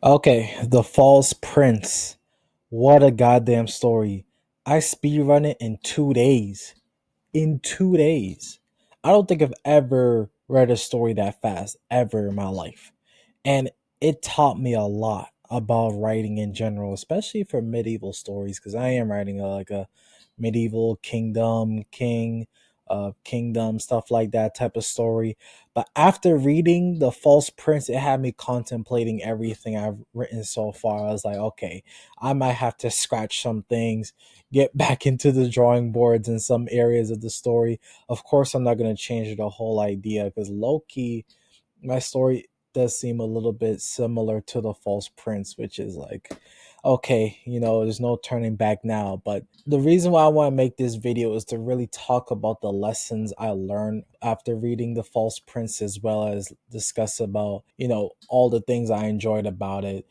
Okay, The False Prince. What a goddamn story. I speedrun it in 2 days. In 2 days. I don't think I've ever read a story that fast ever in my life. And it taught me a lot about writing in general, especially for medieval stories, because I am writing like a medieval kingdom, stuff like that type of story. But after reading The False Prince, it had me contemplating everything I've written so far. I was like, okay, I might have to scratch some things, get back into the drawing boards in some areas of the story. Of course, I'm not going to change the whole idea because low key, my story does seem a little bit similar to The False Prince, which is like, okay, there's no turning back now. But the reason why I want to make this video is to really talk about the lessons I learned after reading The False Prince, as well as discuss about, all the things I enjoyed about it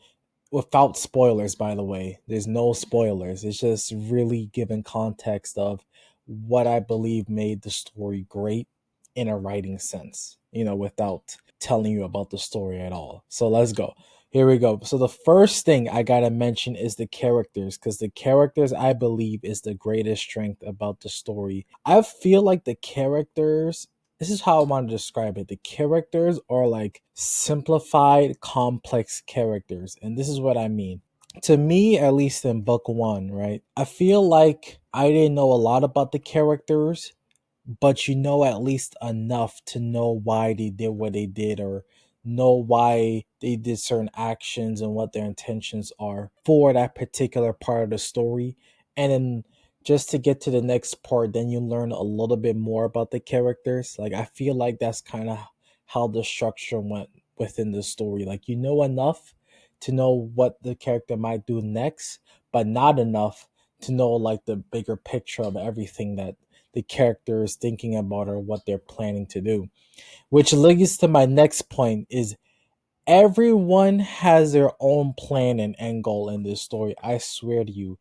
without spoilers. By the way, there's no spoilers. It's just really giving context of what I believe made the story great in a writing sense, without telling you about the story at all. So let's go. Here we go. So the first thing I gotta mention is the characters, because the characters, I believe, is the greatest strength about the story. I feel like the characters, this is how I want to describe it. The characters are like simplified, complex characters. And this is what I mean. To me, at least in book one, right? I feel like I didn't know a lot about the characters, but you know at least enough to know why they did what they did, or know why they did certain actions and what their intentions are for that particular part of the story. And then just to get to the next part, then you learn a little bit more about the characters. Like, I feel like that's kind of how the structure went within the story. Like, you know enough to know what the character might do next, but not enough to know like the bigger picture of everything that the character is thinking about or what they're planning to do. Which leads to my next point is everyone has their own plan and end goal in this story. I swear to you,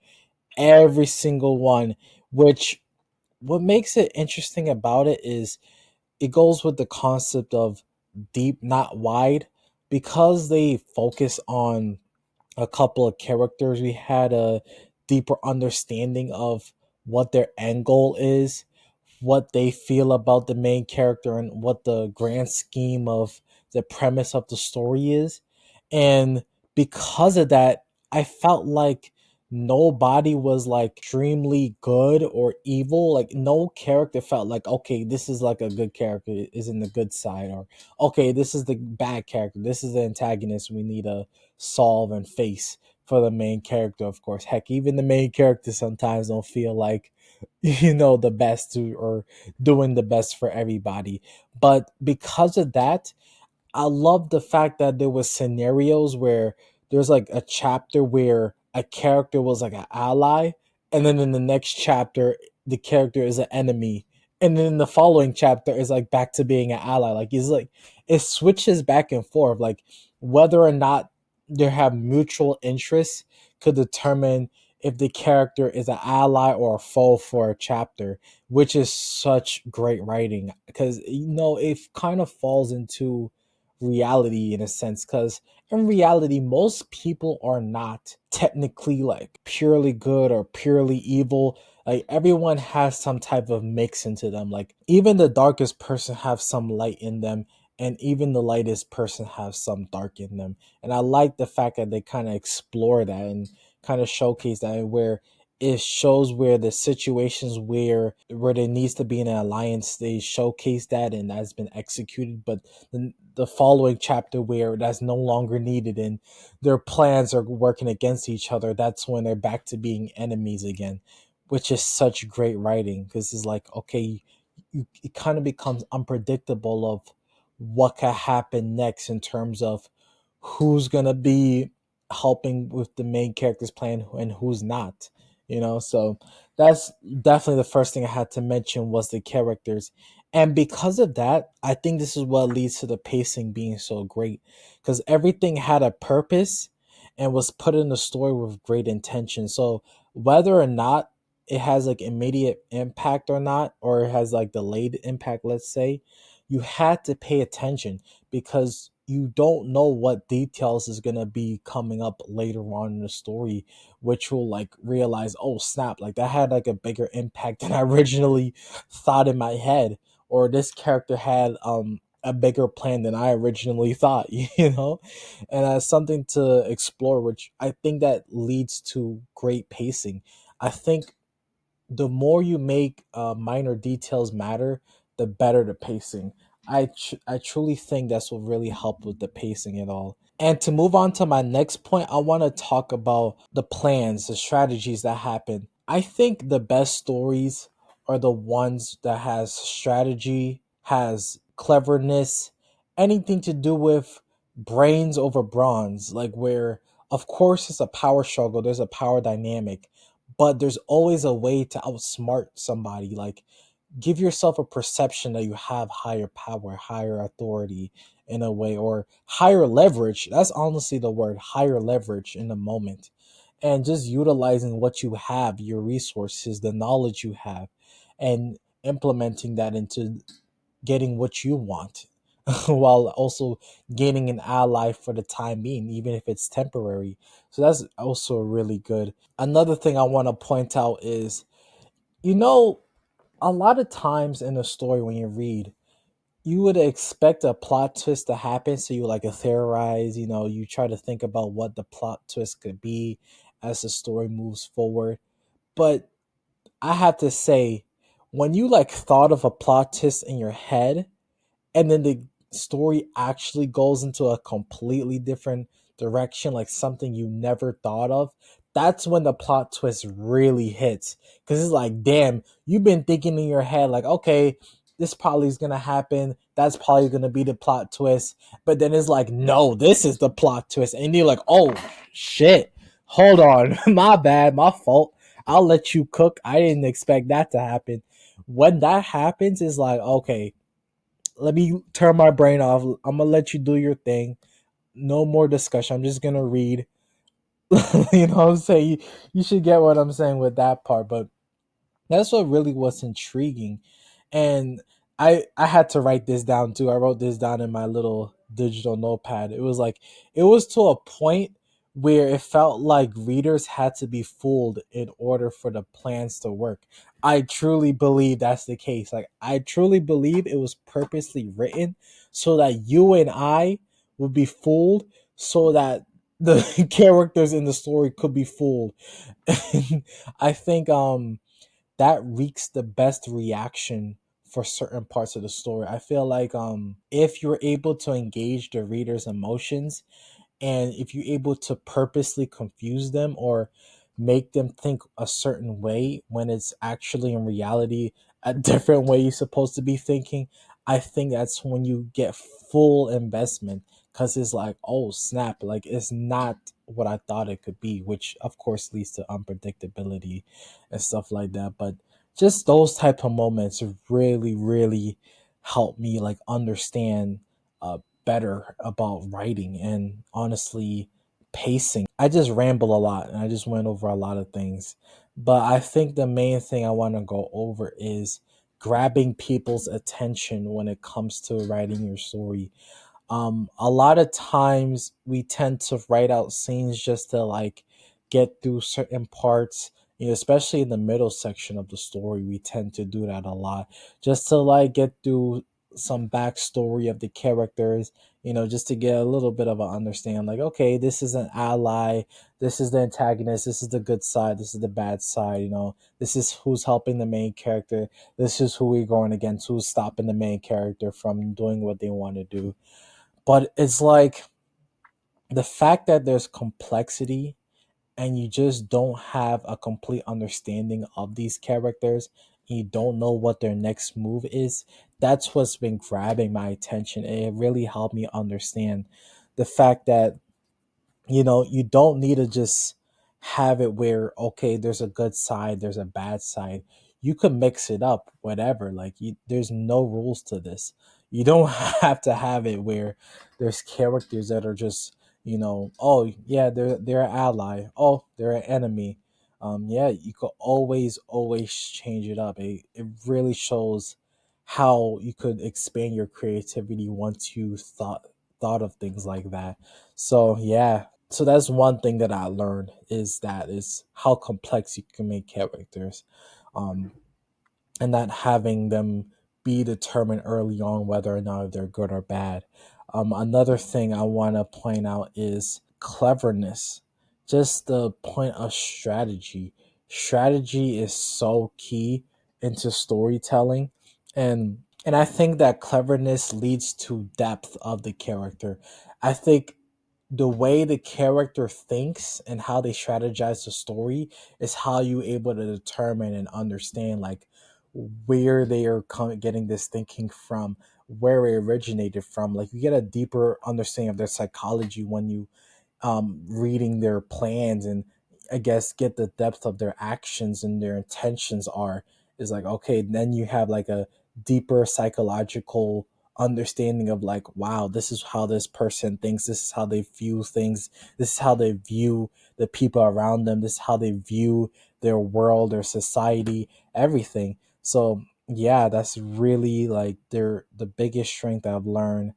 every single one. Which, what makes it interesting about it is it goes with the concept of deep, not wide, because they focus on a couple of characters. We had a deeper understanding of what their end goal is, what they feel about the main character, and what the grand scheme of the premise of the story is. And because of that, I felt like nobody was like extremely good or evil. Like, no character felt like, okay, this is like a good character, is in the good side, or okay, this is the bad character, this is the antagonist we need to solve and face for the main character. Of course, heck, even the main character sometimes don't feel like the best to, or doing the best for everybody. But because of that, I love the fact that there was scenarios where there's like a chapter where a character was like an ally, and then in the next chapter the character is an enemy, and then in the following chapter is like back to being an ally. Like, it's like it switches back and forth. Like, whether or not they have mutual interests could determine if the character is an ally or a foe for a chapter, which is such great writing, because it kind of falls into reality in a sense, because in reality most people are not technically like purely good or purely evil. Like, everyone has some type of mix into them. Like, even the darkest person have some light in them, and even the lightest person have some dark in them. And I like the fact that they kind of explore that and kind of showcase that, where it shows where the situations where there needs to be an alliance, they showcase that and that's been executed. But the following chapter where that's no longer needed and their plans are working against each other, that's when they're back to being enemies again, which is such great writing, because it's like, okay, it kind of becomes unpredictable of what could happen next in terms of who's gonna be helping with the main character's plan and who's not. So that's definitely the first thing I had to mention was the characters. And because of that, I think this is what leads to the pacing being so great, because everything had a purpose and was put in the story with great intention. So whether or not it has like immediate impact or not, or it has like delayed impact, let's say, you had to pay attention, because you don't know what details is gonna be coming up later on in the story, which will like realize, oh snap, like that had like a bigger impact than I originally thought in my head, or this character had a bigger plan than I originally thought, you know, and that's something to explore, which I think that leads to great pacing. I think the more you make minor details matter, the better the pacing. I truly think that's what really helped with the pacing at all. And to move on to my next point, I want to talk about the plans, the strategies that happen. I think the best stories are the ones that has strategy, has cleverness, anything to do with brains over bronze, like where of course it's a power struggle, there's a power dynamic, but there's always a way to outsmart somebody. Like give yourself a perception that you have higher power, higher authority in a way, or higher leverage. That's honestly the word, higher leverage in the moment. And just utilizing what you have, your resources, the knowledge you have, and implementing that into getting what you want while also gaining an ally for the time being, even if it's temporary. So that's also really good. Another thing I want to point out is, you know, a lot of times in a story when you read, you would expect a plot twist to happen. So you like theorize, you know, you try to think about what the plot twist could be as the story moves forward. But I have to say, when you like thought of a plot twist in your head, and then the story actually goes into a completely different direction, like something you never thought of, that's when the plot twist really hits. Because it's like, damn, you've been thinking in your head like, okay, this probably is gonna happen, that's probably gonna be the plot twist, but then it's like, no, this is the plot twist, and you're like, oh shit, hold on, my bad, my fault, I'll let you cook, I didn't expect that to happen. When that happens, it's like, okay, let me turn my brain off. I'm gonna let you do your thing. No more discussion. I'm just gonna read. You know what I'm saying? You should get what I'm saying with that part. But that's what really was intriguing. And I had to write this down too. I wrote this down in my little digital notepad. It was like, it was to a point where it felt like readers had to be fooled in order for the plans to work. I truly believe that's the case. Like I truly believe it was purposely written so that you and I would be fooled, so that the characters in the story could be fooled. I think that wreaks the best reaction for certain parts of the story. I feel like if you're able to engage the reader's emotions, and if you're able to purposely confuse them or make them think a certain way when it's actually in reality a different way you're supposed to be thinking, I think that's when you get full investment, because it's like, oh snap, like it's not what I thought it could be, which of course leads to unpredictability and stuff like that. But just those type of moments really, really help me like understand better about writing and honestly pacing. I just ramble a lot and I just went over a lot of things. But I think the main thing I want to go over is grabbing people's attention when it comes to writing your story. A lot of times we tend to write out scenes just to like get through certain parts, you know, especially in the middle section of the story. We tend to do that a lot just to like get through some backstory of the characters, you know, just to get a little bit of an understand, like, okay, this is an ally, this is the antagonist, this is the good side, this is the bad side, you know, this is who's helping the main character, this is who we're going against, who's stopping the main character from doing what they want to do. But it's like the fact that there's complexity and you just don't have a complete understanding of these characters, and you don't know what their next move is, that's what's been grabbing my attention. And it really helped me understand the fact that, you know, you don't need to just have it where, okay, there's a good side, there's a bad side. You could mix it up, whatever. Like there's no rules to this. You don't have to have it where there's characters that are just, you know, oh yeah, they're an ally, oh they're an enemy. Yeah, you could always change it up. It really shows how you could expand your creativity once you thought of things like that. So yeah, so that's one thing that I learned is that is how complex you can make characters. Um, and not having them be determined early on whether or not they're good or bad. Another thing I want to point out is cleverness, just the point of strategy. Strategy is so key into storytelling, and I think that cleverness leads to depth of the character. I think the way the character thinks and how they strategize the story is how you able to determine and understand like where they are getting this thinking from, where it originated from. Like you get a deeper understanding of their psychology when you reading their plans, and I guess get the depth of their actions and their intentions are, is like okay, then you have like a deeper psychological understanding of like wow, this is how this person thinks, this is how they view things, this is how they view the people around them, this is how they view their world, their society, everything. So yeah, that's really like the biggest strength I've learned,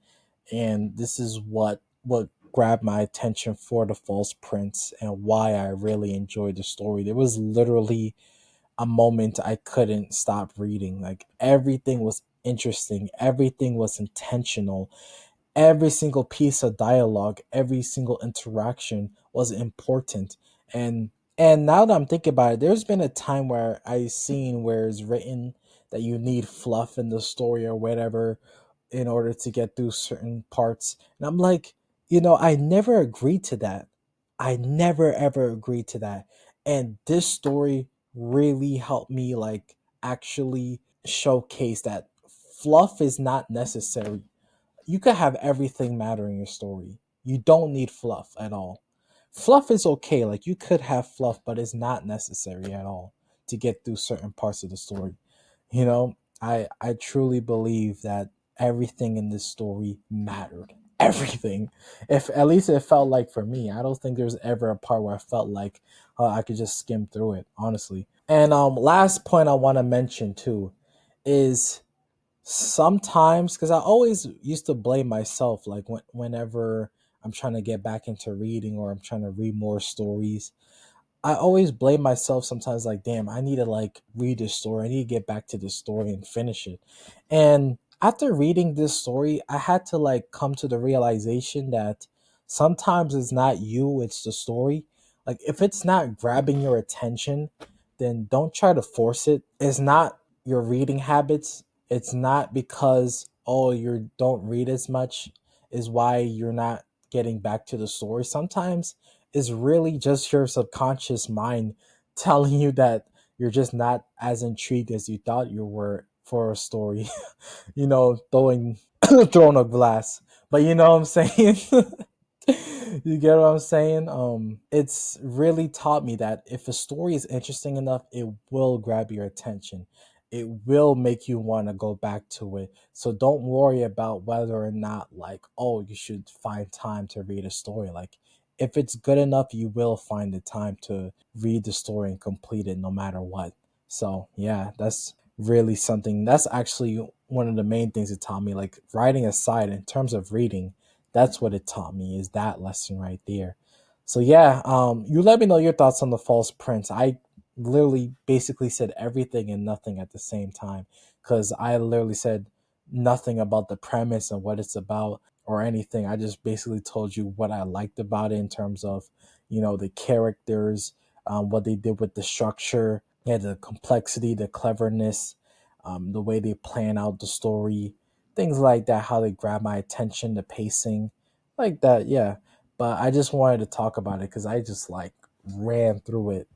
and this is what grabbed my attention for the false prince and why I really enjoyed the story. There was literally a moment I couldn't stop reading. Like everything was interesting, everything was intentional, every single piece of dialogue, every single interaction was important. And now that I'm thinking about it, there's been a time where I seen where it's written that you need fluff in the story or whatever in order to get through certain parts. And I'm like, I never agreed to that. I never ever agreed to that. And this story really helped me like actually showcase that fluff is not necessary. You could have everything matter in your story. You don't need fluff at all. Fluff is okay. Like you could have fluff, but it's not necessary at all to get through certain parts of the story. I truly believe that everything in this story mattered. Everything. If at least it felt like for me. I don't think there's ever a part where I felt like I could just skim through it, honestly. And last point I want to mention too is sometimes, because I always used to blame myself, like whenever I'm trying to get back into reading or I'm trying to read more stories, I always blame myself sometimes, like, damn, I need to like read this story. I need to get back to this story and finish it. And after reading this story, I had to like come to the realization that sometimes it's not you, it's the story. Like, if it's not grabbing your attention, then don't try to force it. It's not your reading habits. It's not because, oh, you don't read as much, is why you're not getting back to the story. Sometimes is really just your subconscious mind telling you that you're just not as intrigued as you thought you were for a story. Throwing throwing a glass. But you know what I'm saying? You get what I'm saying? It's really taught me that if a story is interesting enough, it will grab your attention. It will make you want to go back to it. So don't worry about whether or not like, oh, you should find time to read a story. Like if it's good enough, you will find the time to read the story and complete it no matter what. So yeah, that's really something that's actually one of the main things it taught me. Like writing aside, in terms of reading, that's what it taught me, is that lesson right there. So yeah, you let me know your thoughts on the false prince. I literally basically said everything and nothing at the same time, because I literally said nothing about the premise and what it's about or anything. I just basically told you what I liked about it in terms of, the characters, what they did with the structure, yeah, the complexity, the cleverness, the way they plan out the story, things like that, how they grab my attention, the pacing, like that, yeah. But I just wanted to talk about it because I just like ran through it,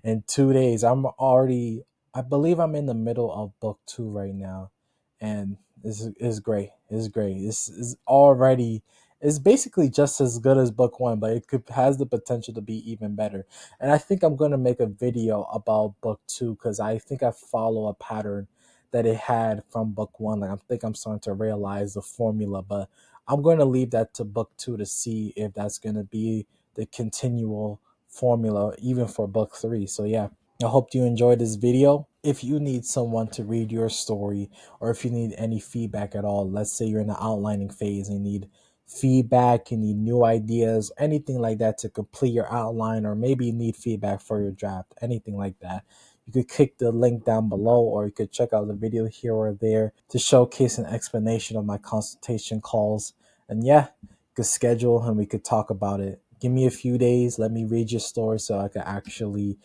in 2 days. I believe I'm in the middle of book two right now, and this is great. It's great. This is already. It's basically just as good as book one, but it could has the potential to be even better. And I think I'm gonna make a video about book two because I think I follow a pattern that it had from book one. Like I think I'm starting to realize the formula, but I'm going to leave that to book two to see if that's going to be the continual formula even for book three. So yeah, I hope you enjoyed this video. If you need someone to read your story, or if you need any feedback at all, let's say you're in the outlining phase and you need feedback, you need new ideas, anything like that to complete your outline, or maybe you need feedback for your draft, anything like that, you could click the link down below, or you could check out the video here or there to showcase an explanation of my consultation calls. And yeah, you could schedule and we could talk about it. Give me a few days, let me read your story so I could actually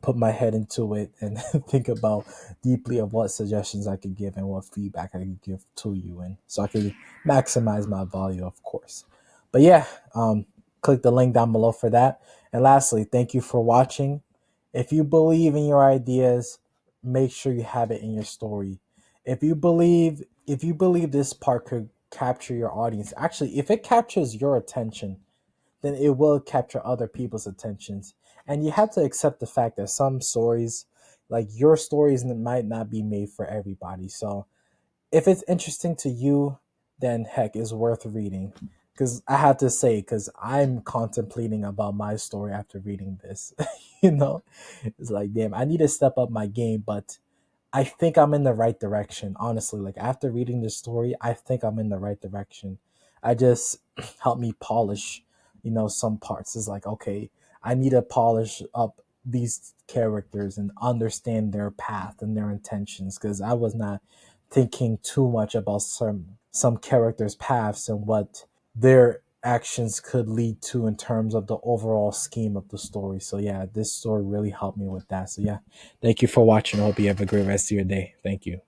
put my head into it and think about deeply of what suggestions I could give and what feedback I could give to you, and so I could maximize my value, of course. But yeah, click the link down below for that. And lastly, thank you for watching. If you believe in your ideas, make sure you have it in your story. If you believe this part could capture your audience, actually, if it captures your attention, then it will capture other people's attentions. And you have to accept the fact that some stories, like your stories, might not be made for everybody. So if it's interesting to you, then heck, it's worth reading. Because I have to say, because I'm contemplating about my story after reading this. you know, it's like, damn, I need to step up my game, but I think I'm in the right direction. Honestly, like after reading this story, I think I'm in the right direction. I just help me polish, some parts. It's like, okay, I need to polish up these characters and understand their path and their intentions, because I was not thinking too much about some characters' paths and what their actions could lead to in terms of the overall scheme of the story. So yeah, this story really helped me with that. So yeah, thank you for watching. I hope you have a great rest of your day. Thank you.